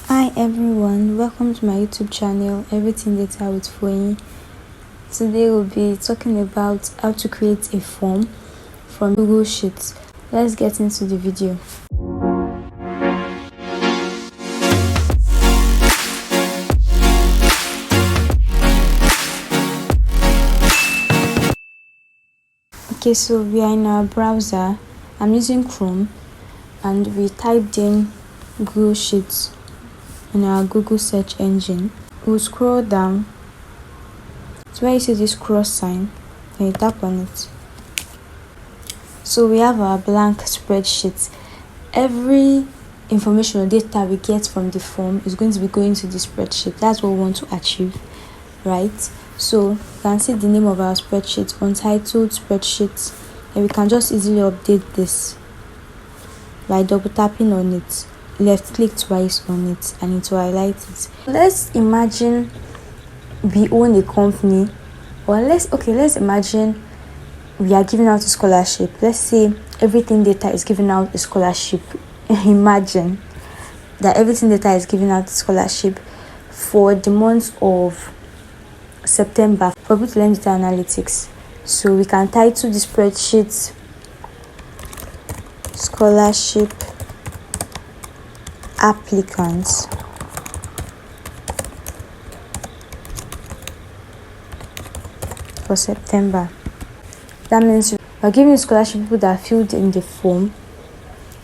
Hi everyone, welcome to my YouTube channel, Everything Data with Foyin. Today we'll be talking about how to create a form from Google Sheets. Let's get into the video. Okay, so we are in our browser. I'm using Chrome and we typed in Google Sheets in our Google search engine. We'll scroll down to where you see this cross sign, then you tap on it. So we have our blank spreadsheet. Every information or data we get from the form is going to be going to the spreadsheet. That's what we want to achieve, right? So you can see the name of our spreadsheet, Untitled Spreadsheet, and we can just easily update this by double tapping on it, left click twice on it, and it will highlight it. Let's imagine we own a company, or let's imagine we are giving out a scholarship. Let's say everything data is giving out a scholarship. Imagine that everything data is giving out a scholarship for the month of September for people to learn data analytics. So we can title the spreadsheet Scholarship Applicants for September. That means we're giving scholarship people that are filled in the form,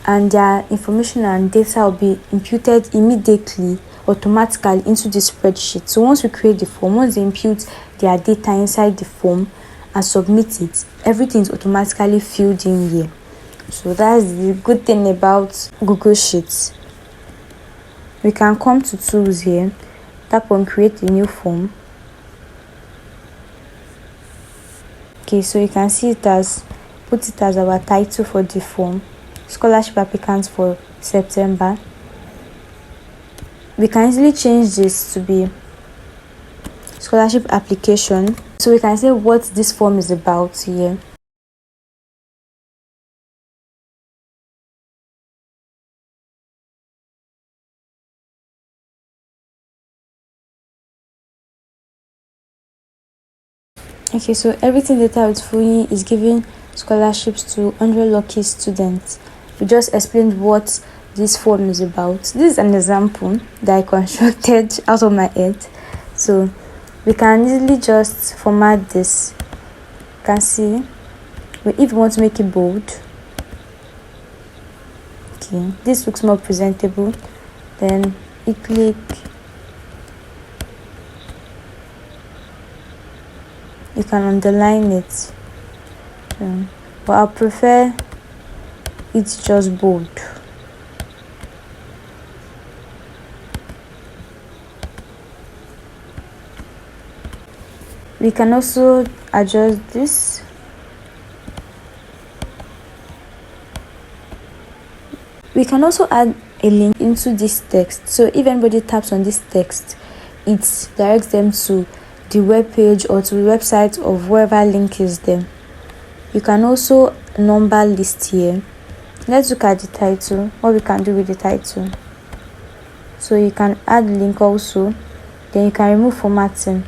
and their information and data will be imputed immediately, automatically into the spreadsheet. So once we create the form, once they impute their data inside the form and submit it, everything is automatically filled in here. So that's the good thing about Google Sheets. We can come to tools here, tap on create a new form. Okay, so you can see it as put it as our title for the form, scholarship applicants for September. We can easily change this to be scholarship application, so we can say what this form is about here. Okay, so everything data with Foyin is giving scholarships to 100 lucky students. We just explained what this form is about. This is an example that I constructed out of my head. So we can easily just format this. You can see, if you want to make it bold, okay, this looks more presentable. Then you click, you can underline it, but I prefer it's just bold. We can also adjust this. We can also add a link into this text. So if anybody taps on this text, it directs them to the web page or to the website of wherever link is there. You can also number list here. Let's look at the title, what we can do with the title. So you can add link also, then you can remove formatting.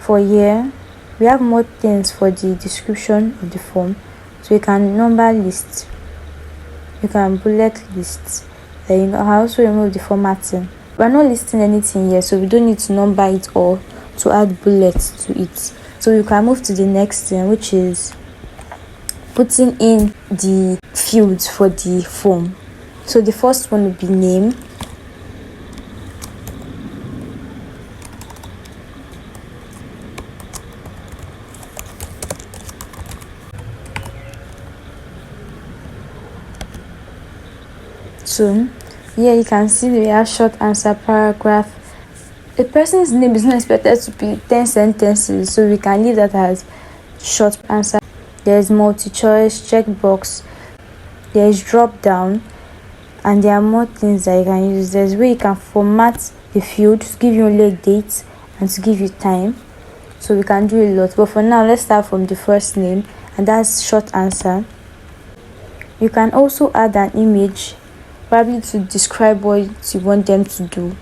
For here, we have more things for the description of the form. So you can number list, you can bullet list, then you can also remove the formatting. We're not listing anything here, so we don't need to number it or to add bullets to it. So you can move to the next thing, which is putting in the fields for the form. So the first one will be name. So here you can see we have short answer, paragraph. A person's name is not expected to be 10 sentences, so we can leave that as short answer. There's multi-choice, checkbox, there's drop down, and there are more things that you can use. There's where you can format the field to give you only a date and to give you time. So we can do a lot, but for now let's start from the first name, and that's short answer. You can also add an image probably to describe what you want them to do,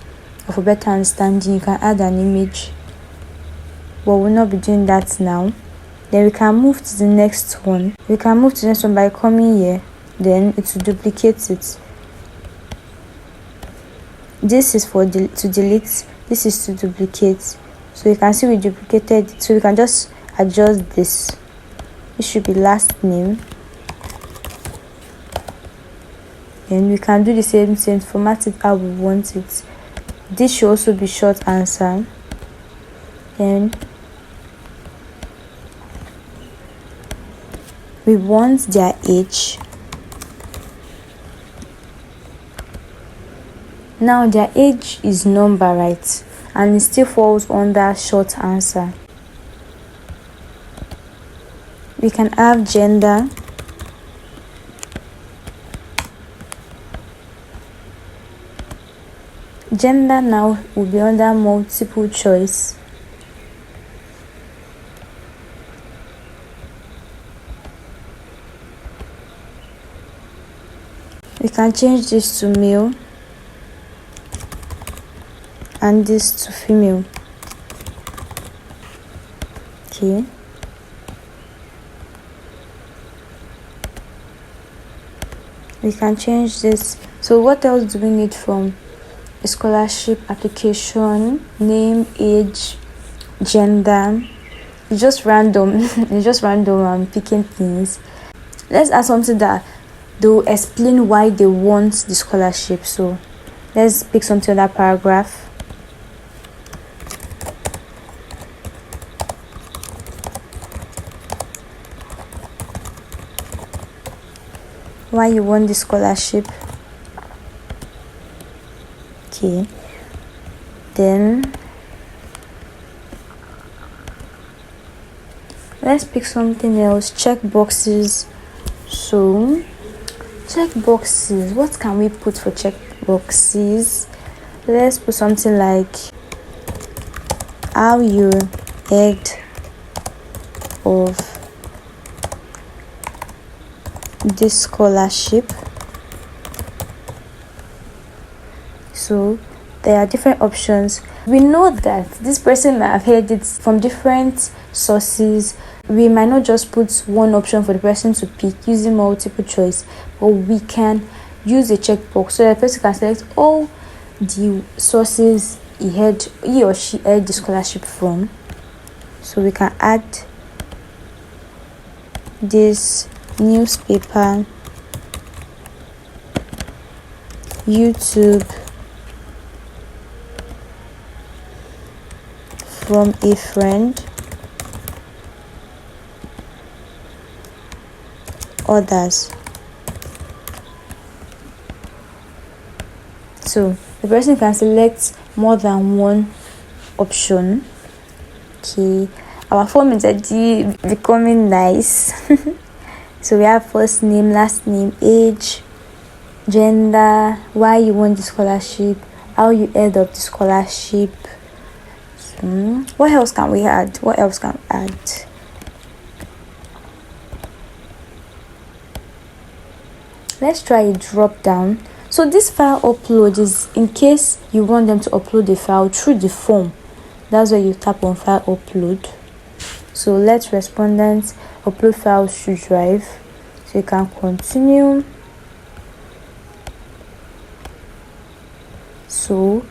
or for better understanding, you can add an image, but we'll not be doing that now. Then we can move to the next one. We can move to the next one by coming here, then it will duplicate it. This is for to delete, this is to duplicate. So you can see we duplicated it, so we can just adjust this. It should be last name. Then we can do the same thing, format it how we want it. This should also be short answer. Then we want their age. Now their age is number, right? And it still falls under short answer. We can have gender. Gender now will be under multiple choice. We can change this to male and this to female. Okay. We can change this. So what else do we need from a scholarship application? Name, age, gender. It's just random. It's just random. I'm picking things. Let's add something that they'll explain why they want the scholarship. So let's pick something in that paragraph. Why you want the scholarship. Okay. Then let's pick something else. Check boxes. So check boxes. What can we put for check boxes? Let's put something like how you heard of this scholarship. So there are different options. We know that this person might have heard it from different sources. We might not just put one option for the person to pick using multiple choice, but we can use a checkbox so the person can select all the sources he or she heard the scholarship from. So we can add this newspaper, YouTube, from a friend, others. So the person can select more than one option. Okay, our form is already becoming nice. So we have first name, last name, age, gender, why you want the scholarship, how you heard of the scholarship. What else can we add? Let's try a drop down. So this file upload is in case you want them to upload the file through the form. That's where you tap on file upload. So let respondents upload files to drive. So you can continue. So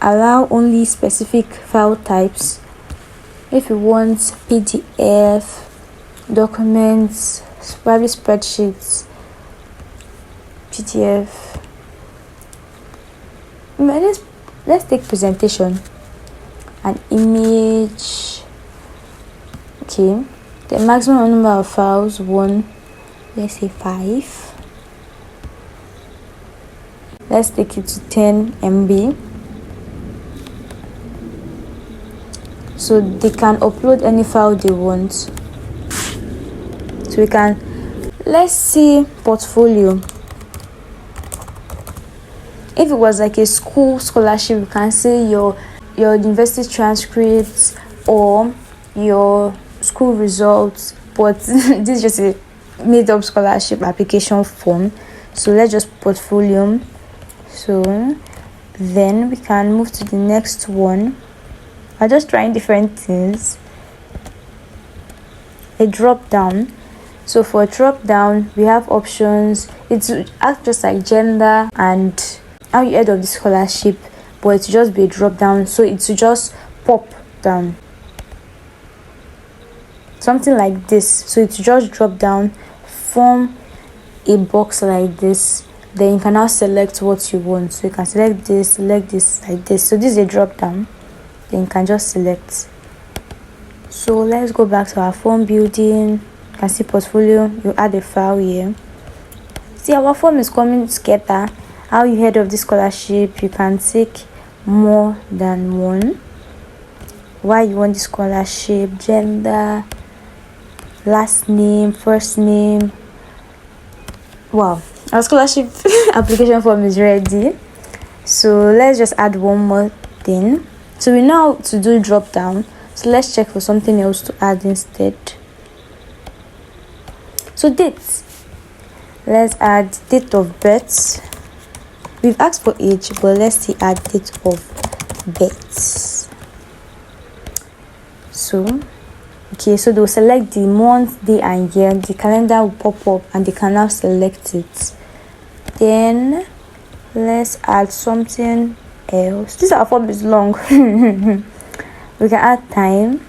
allow only specific file types. If you want PDF, documents, probably spreadsheets, PDF. Let's take presentation, an image. Okay, the maximum number of files, 1, let's say 5. Let's take it to 10 MB. So they can upload any file they want. So we can, let's see portfolio. If it was like a school scholarship, you can say your university transcripts or your school results, but this is just a made up scholarship application form. So let's just portfolio. So then we can move to the next one. I'm just trying different things. A drop down. So for drop down, we have options. It's act just like gender and how you heard of the scholarship, but it's just be a drop down. So it's just pop down, something like this. So it's just drop down, form a box like this. Then you can now select what you want. So you can select this like this. So this is a drop down. Then you can just select. So let's go back to our form building. You can see portfolio. You add a file here. See, our form is coming together. How you heard of this scholarship? You can take more than one. Why you want the scholarship? Gender, last name, first name. Wow, our scholarship application form is ready. So let's just add one more thing. So we know how to do drop down. So let's check for something else to add instead. So dates. Let's add date of birth. We've asked for age, but let's see add date of birth. So okay, so they'll select the month, day and year. The calendar will pop up and they can now select it. Then let's add something else. This our form is long. We can add time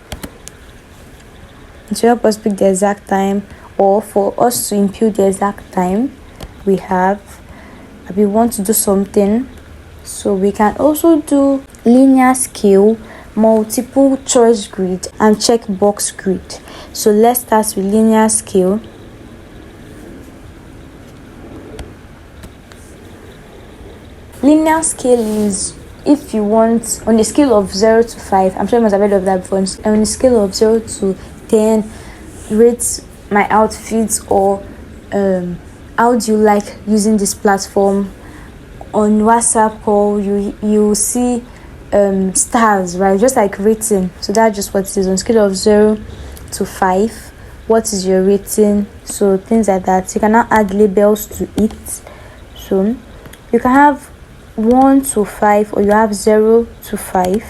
to help us pick the exact time, or for us to impute the exact time. We want to do something, so we can also do linear scale, multiple choice grid and checkbox grid. So let's start with linear scale. Linear scale is, if you want, on a scale of 0 to 5, I'm sure you must have heard of that before. On a scale of 0 to 10, rate my outfits, or how do you like using this platform. On WhatsApp call, you see stars, right? Just like rating. So that's just what it is. On a scale of 0 to 5, what is your rating? So things like that. You can now add labels to it. So you can have 1 to 5, or you have 0 to 5.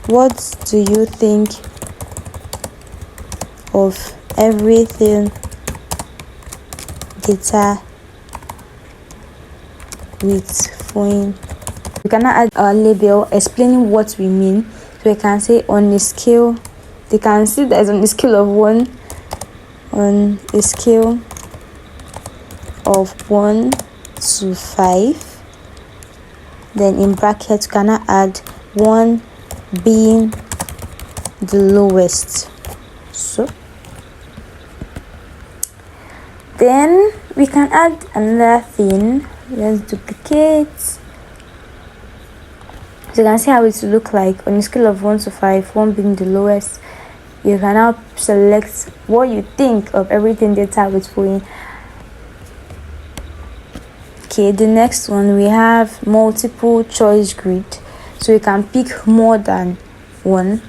What do you think of everything data with phone? You can add a label explaining what we mean. So you can say on a scale, they can see that it's on a scale of 1, on a scale of 1 to 5. Then in brackets you can add 1 being the lowest. So then we can add another thing. Let's duplicate. So you can see how it will look like on a scale of 1 to 5, 1 being the lowest. You can now select what you think of everything data with phone. Okay, the next one, we have multiple choice grid. So you can pick more than one.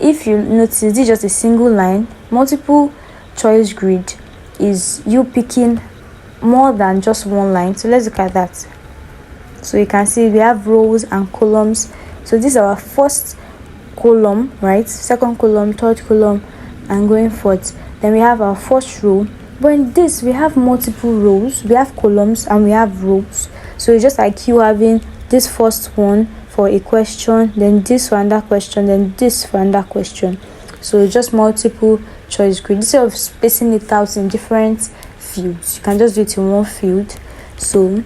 If you notice, this is just a single line. Multiple choice grid is you picking more than just one line. So let's look at that. So you can see we have rows and columns. So this is our first column, right? Second column, third column, and going forth. Then we have our first row. But in this, we have multiple rows, we have columns, and we have rows. So it's just like you having this first one for a question, then this for another question, then this for another question. So it's just multiple choice grid. Instead of spacing it out in different fields, you can just do it in one field. So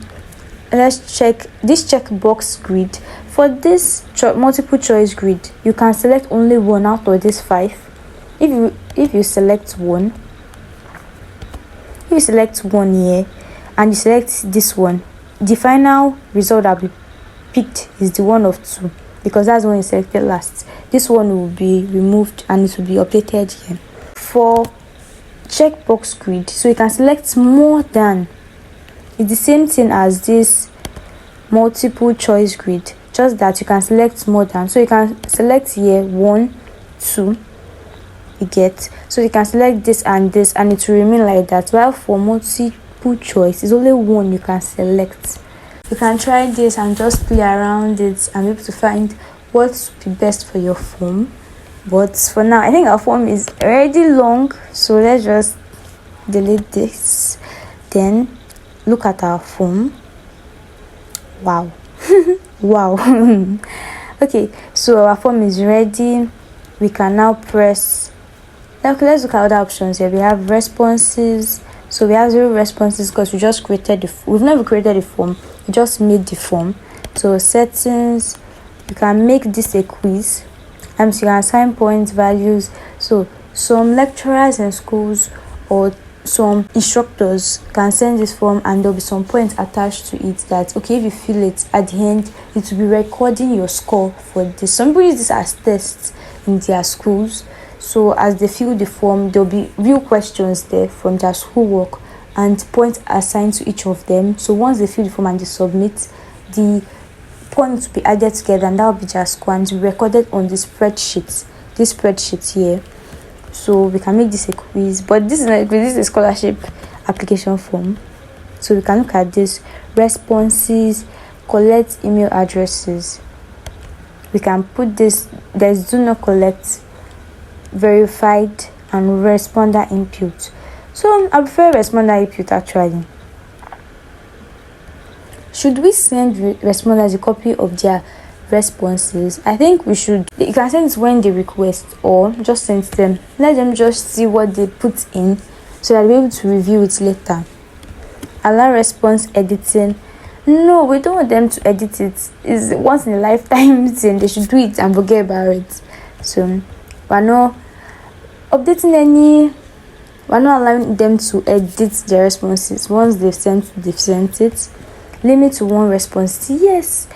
let's check this checkbox grid. For this multiple choice grid, you can select only one out of this 5. If you select one, if you select one here and you select this one, the final result that will be picked is the one of 2, because that's one you selected last. This one will be removed and it will be updated here. For checkbox grid, so you can select more than. It's the same thing as this multiple choice grid, just that you can select more than. So you can select here 1, 2, you get. So you can select this and this, and it will remain like that. While for multiple choice, it's only one you can select. You can try this and just play around it and be able to find what would be best for your form. But for now, I think our form is already long, so let's just delete this. Then look at our form. Wow. Wow. Okay, so our form is ready. We can now press. Okay, let's look at other options here. We have responses. So we have 0 responses because we just created we've never created a form, we just made the form. So settings, you can make this a quiz, and so you can assign points, values. So some lecturers in schools or some instructors can send this form, and there'll be some points attached to it that, okay, if you fill it at the end, it will be recording your score for this. Some people use this as tests in their schools. So as they fill the form, there'll be real questions there from their schoolwork and points assigned to each of them. So once they fill the form and they submit, the points will be added together, and that will be their score and be recorded on the spreadsheet. This spreadsheet here. So we can make this a quiz, but this is not a quiz, this is a scholarship application form. So we can look at this responses, collect email addresses. We can put this, there's do not collect, verified, and responder input. So I prefer responder input actually. Should we send responders a copy of their responses? I think we should. You can send it when they request, or just send them. Let them just see what they put in so that they'll be able to review it later. Allow response editing. No, we don't want them to edit it. It's once in a lifetime thing. They should do it and forget about it. So we're not updating any. We're not allowing them to edit their responses. Once they've sent it. Limit to 1 response. Yes,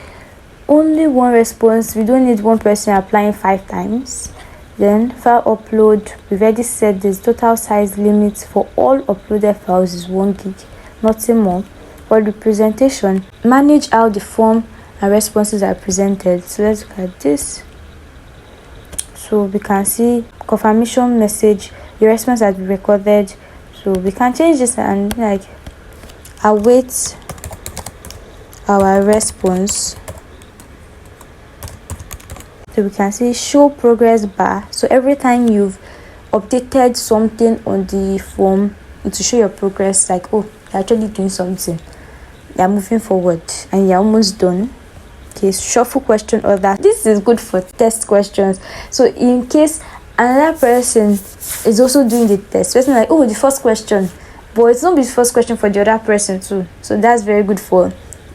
only 1 response. We don't need one person applying 5 times. Then file upload, we've already set this. Total size limit for all uploaded files is 1 gig, nothing more. For the presentation, manage how the form and responses are presented. So let's look at this. So we can see confirmation message, your response has been recorded. So we can change this and like await our response. So we can see show progress bar. So every time you've updated something on the form, it will show your progress, like, oh, you're actually doing something, you're moving forward, and you're almost done. Okay, shuffle question order. This is good for test questions. So in case another person is also doing the test, person like, oh, the first question, but it's not the first question for the other person too. So that's very good for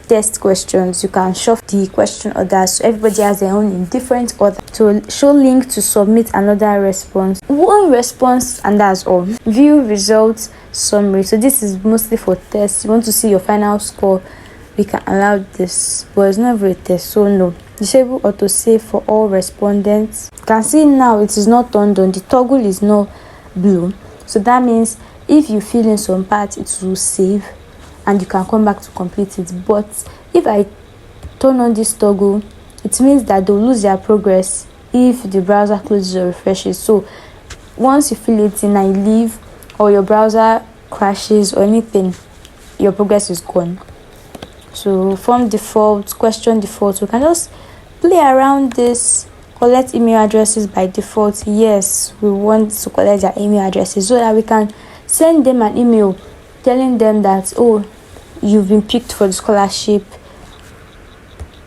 test questions. You can shuffle the question order so everybody has their own in different order. So show link to submit another response. 1 response and that's all. View results summary. So this is mostly for tests. You want to see your final score, we can allow this, but it's not very test, so no. Disable autosave for all respondents. You can see now it is not turned on. The toggle is not blue, so that means if you fill in some part, it will save and you can come back to complete it. But if I turn on this toggle, it means that they'll lose their progress if the browser closes or refreshes. So once you fill it in and you leave, or your browser crashes or anything, your progress is gone. So form default, question default, we can just play around this. Collect email addresses by default. Yes, we want to collect their email addresses so that we can send them an email telling them that, oh, you've been picked for the scholarship.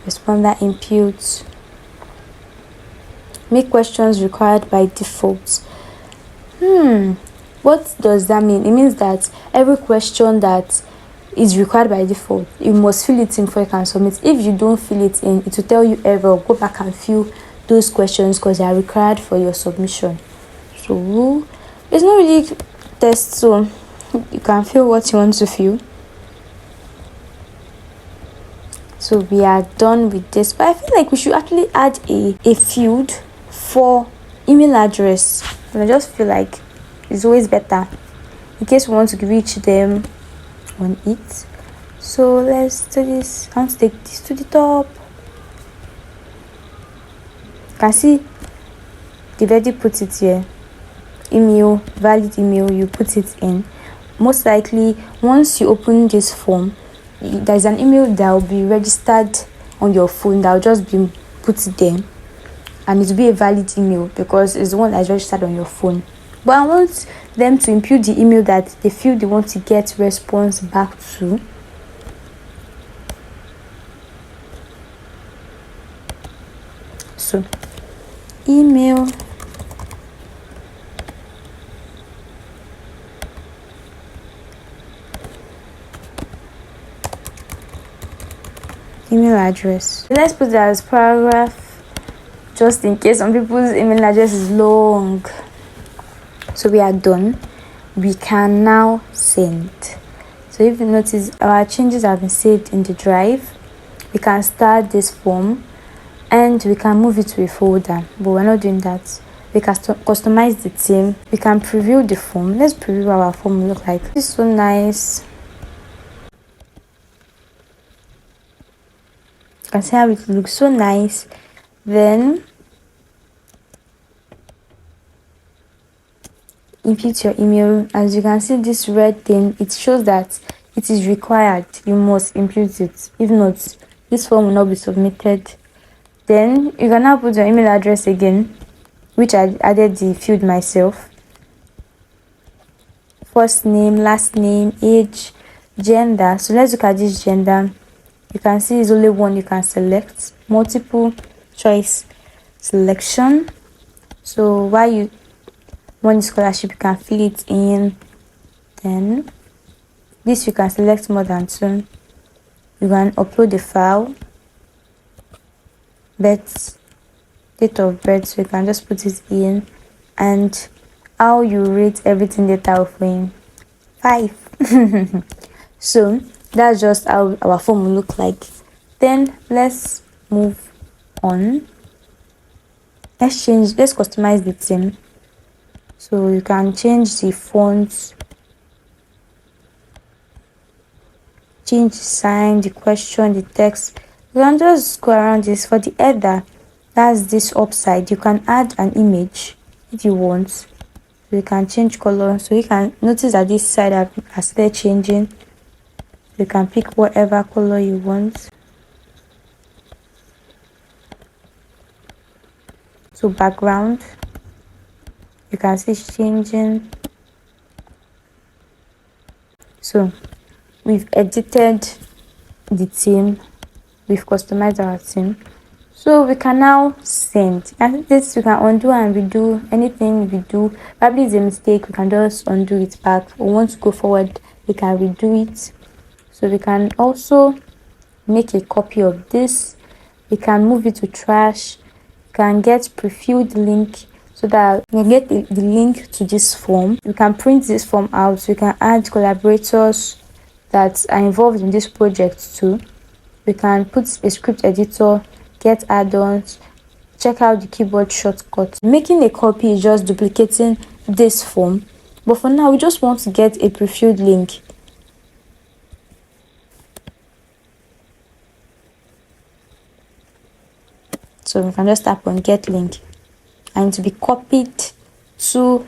Responder input. Make questions required by default. What does that mean? It means that every question that is required by default, you must fill it in before you can submit. If you don't fill it in, it will tell you error. Go back and fill those questions because they are required for your submission. So it's not really test, so you can fill what you want to fill. So we are done with this, but I feel like we should actually add a field for email address, and I just feel like it's always better in case we want to reach them on it. So let's do this. I want to take this to the top. You can see they've already put it here. valid email, you put it in. Most likely, once you open this form, there's an email that will be registered on your phone that will just be put there, and it will be a valid email because it's the one that's registered on your phone. But I want them to input the email that they feel they want to get response back to. So email address. Let's put that as paragraph just in case some people's email address is long. So we are done. We can now send. So if you notice, our changes have been saved in the drive. We can start this form and we can move it to a folder, but we're not doing that. We can customize the theme. We can preview the form. Let's preview how our form will look like. This is so nice. You can see how it looks so nice. Then input your email. As you can see, this red thing, it shows that it is required. You must input it. If not, this form will not be submitted. Then you can now put your email address again, which I added the field myself. First name, last name, age, gender. So let's look at this gender. You can see it's only one you can select. Multiple choice selection. So while you want the scholarship, you can fill it in. Then this you can select more than two. You can upload the file. Date of birth, so you can just put it in, and how you rate everything data of 5. So that's just how our form will look like. Then let's move on. Let's customize the theme. So you can change the fonts, change the sign, the question, the text. You can just go around this. For the header, that's this upside, you can add an image if you want. So you can change color. So you can notice that this side has started changing. You can pick whatever color you want. So background, you can see it's changing. So we've edited the theme, we've customized our theme. So we can now send. And this we can undo and redo anything we do. Probably it's a mistake, we can just undo it back. Or want to go forward, we can redo it. So we can also make a copy of this. We can move it to trash. We can get prefilled link so that we can get the link to this form. We can print this form out. We can add collaborators that are involved in this project too. We can put a script editor, get add-ons, check out the keyboard shortcuts. Making a copy is just duplicating this form, but for now we just want to get a prefilled link. So we can just tap on get link and to be copied to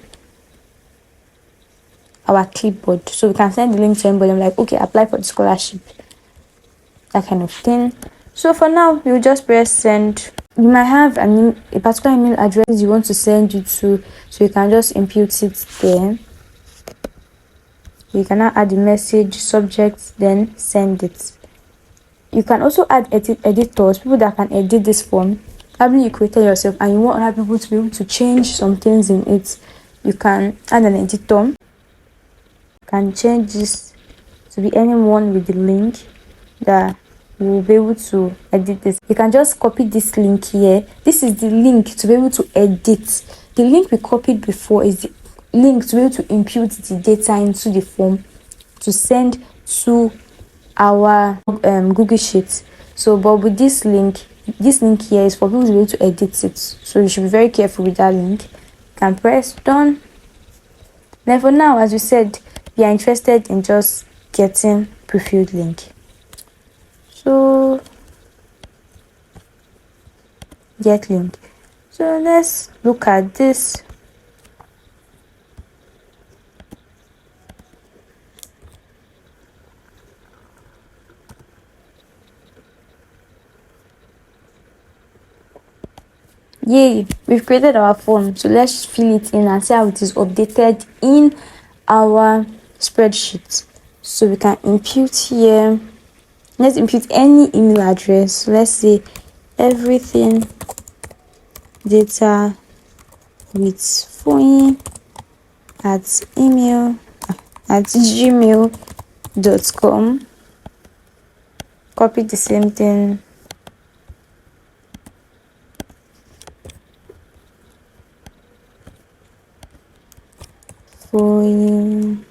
our clipboard. So we can send the link to anybody. I'm like, okay, apply for the scholarship, that kind of thing. So for now, we'll just press send. You might have a particular email address you want to send it to, so you can just input it there. You can now add the message, subject, then send it. You can also add editors, people that can edit this form. Probably you created yourself and you want other people to be able to change some things in it. You can add an editor. You can change this to be anyone with the link that will be able to edit this. You can just copy this link here. This is the link to be able to edit. The link we copied before is the link to be able to input the data into the form to send to our Google Sheet. So but with this link here is for people to be able to edit it, so you should be very careful with that link. You can press done. Then for now, as we said, we are interested in just getting prefilled link. So get link. So let's look at this. Yay, we've created our form. So let's fill it in and see how it is updated in our spreadsheet. So we can impute here. Let's impute any email address. So let's say everything data with phone at gmail.com. Copy the same thing. Phone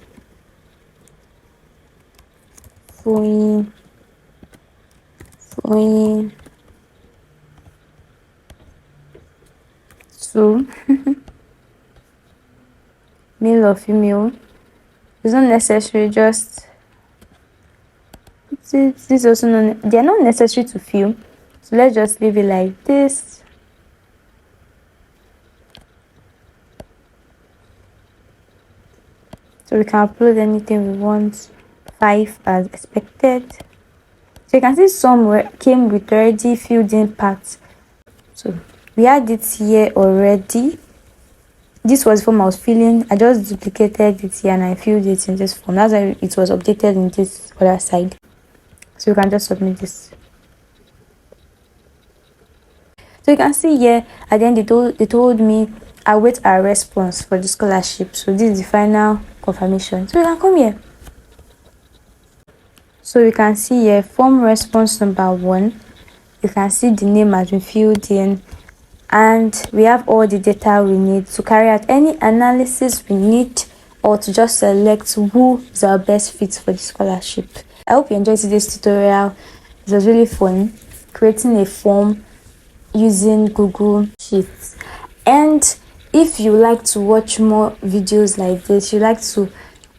to male or female. It's not necessary, just this also not, they are not necessary to fill. So let's just leave it like this. So we can upload anything we want. 5 as expected. So you can see some came with already filled in parts. So we had it here already. This was the form I was filling. I just duplicated it here and I filled it in this form. That's why it was updated in this other side. So you can just submit this. So you can see here at the end they told me await our response for the scholarship. So this is the final confirmation. So you can come here. So you can see here form response number 1. You can see the name has been filled in, and we have all the data we need to carry out any analysis we need or to just select who is our best fit for the scholarship. I hope you enjoyed today's tutorial. It was really fun creating a form using Google Sheets. And if you like to watch more videos like this, you like to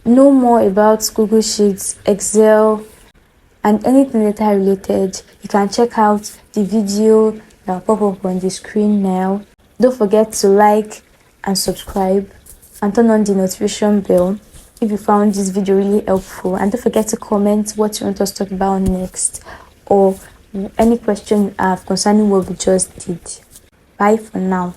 know more about Google Sheets, Excel, and anything data related, you can check out the video that will pop up on the screen now. Don't forget to like and subscribe and turn on the notification bell if you found this video really helpful. And don't forget to comment what you want us to talk about next or any question you have concerning what we just did. Bye for now.